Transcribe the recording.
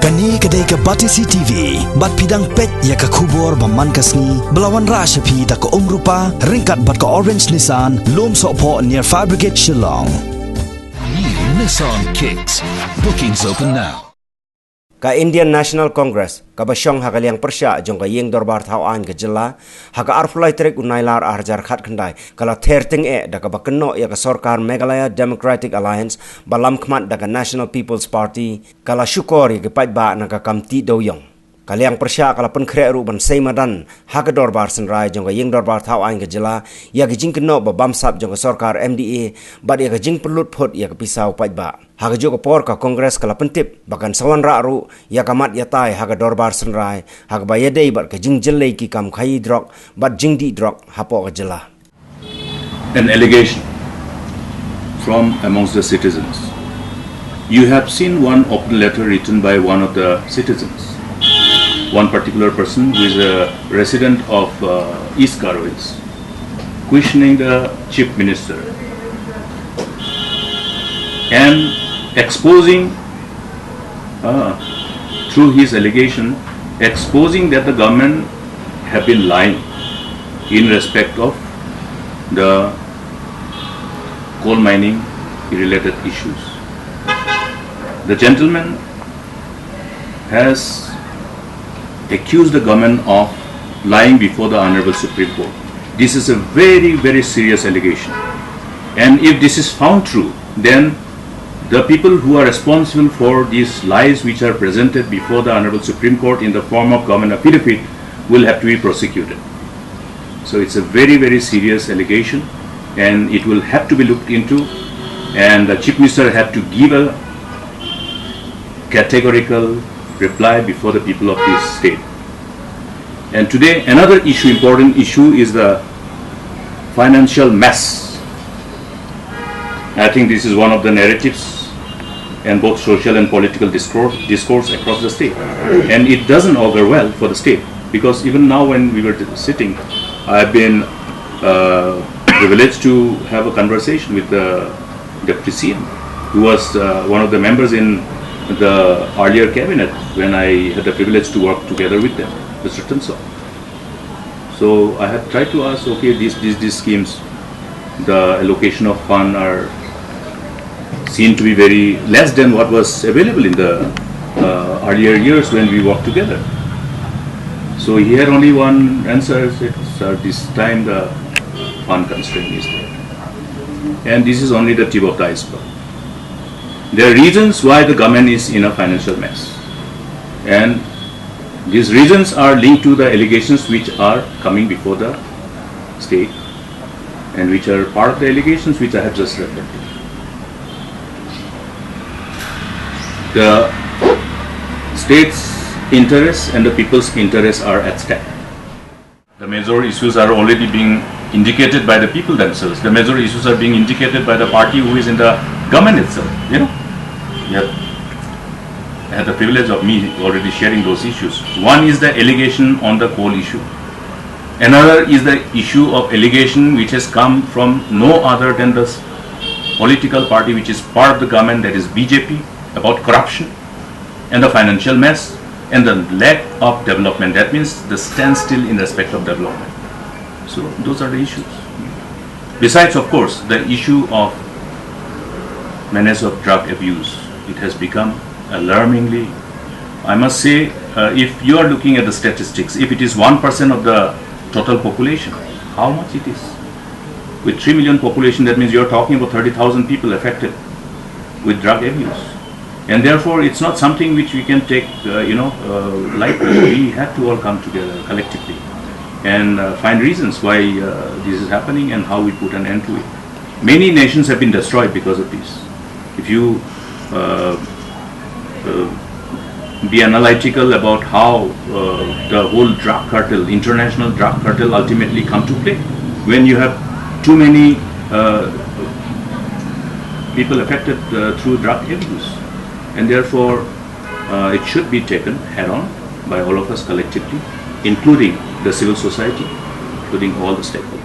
Kani kadai ka Batisi TV, bat pidang pet ya ka kubor baman kasni, belawan rasha pi da ka rupa, ringkat bat ka orange Nissan, lom sopo near Fire Brigade Shillong. New Nissan Kicks. Bookings open now. Ka Indian National Congress ka basyong hakaliang persya jong ka yeng dorbar thawan ka jela haka arfulai trek unailar arjar khat khandai kala therting da ka bakno ya ka sarkar Meghalaya Democratic Alliance balam khmat da ka National People's Party kala Shukor ya ka paitba na ka kamti Dewïong kaliang persya kala pen khreru ban seimadan haka dorbar senrai jong ka yeng dorbar thawan ka jela ya ka jing kno ba bamsap jong ka sarkar MDA bad ya ka jing pelut phot ya ka pisau paitba haga juga por ka kongres kala pentip bakan sawan raru ya kamat ya tai haga dorbar senrai haga bayadei bat ka jingjellei ki kam khai drok bat jingdi drok hapo ka jela. An allegation from amongst the citizens. You have seen one open letter written by one of the citizens, one particular person who is a resident of East Karwis, questioning the chief minister and exposing through his allegation, exposing that the government have been lying in respect of the coal mining related issues. The gentleman has accused the government of lying before the Honorable Supreme Court. This is a very, very serious allegation, and if this is found true, then the people who are responsible for these lies which are presented before the Honorable Supreme Court in the form of government affidavit will have to be prosecuted. So it's a very, very serious allegation, and it will have to be looked into, and the Chief Minister have to give a categorical reply before the people of this state. And today another issue, important issue, is the financial mess. I think this is one of the narratives and both social and political discourse across the state, and it doesn't augur well for the state, because even now when we were sitting, I've been privileged to have a conversation with the Deputy CM, who was one of the members in the earlier cabinet when I had the privilege to work together with them, Mr. Tunso. So I had tried to ask, okay, these schemes, the allocation of fund are seen to be very less than what was available in the earlier years when we worked together. So he had only one answer, sir, this time the fund constraint is there. And this is only the tip of the iceberg. There are reasons why the government is in a financial mess. And these reasons are linked to the allegations which are coming before the state, and which are part of the allegations which I have just referred to. The state's interests and the people's interests are at stake. The major issues are already being indicated by the people themselves. The major issues are being indicated by the party who is in the government itself. You know, I had the privilege of me already sharing those issues. One is the allegation on the coal issue. Another is the issue of allegation which has come from no other than the political party which is part of the government, that is BJP, about corruption and the financial mess and the lack of development. That means the standstill in respect of development. So those are the issues. Besides, of course, the issue of menace of drug abuse. It has become alarmingly, I must say, if you are looking at the statistics, if it is 1% of the total population, how much it is? With 3 million population, that means you are talking about 30,000 people affected with drug abuse. And therefore, it's not something which we can take, lightly. We have to all come together collectively and find reasons why this is happening and how we put an end to it. Many nations have been destroyed because of this. If you be analytical about how the whole drug cartel, international drug cartel, ultimately come to play, when you have too many people affected through drug abuse, and therefore it should be taken head on by all of us collectively, including the civil society, including all the stakeholders.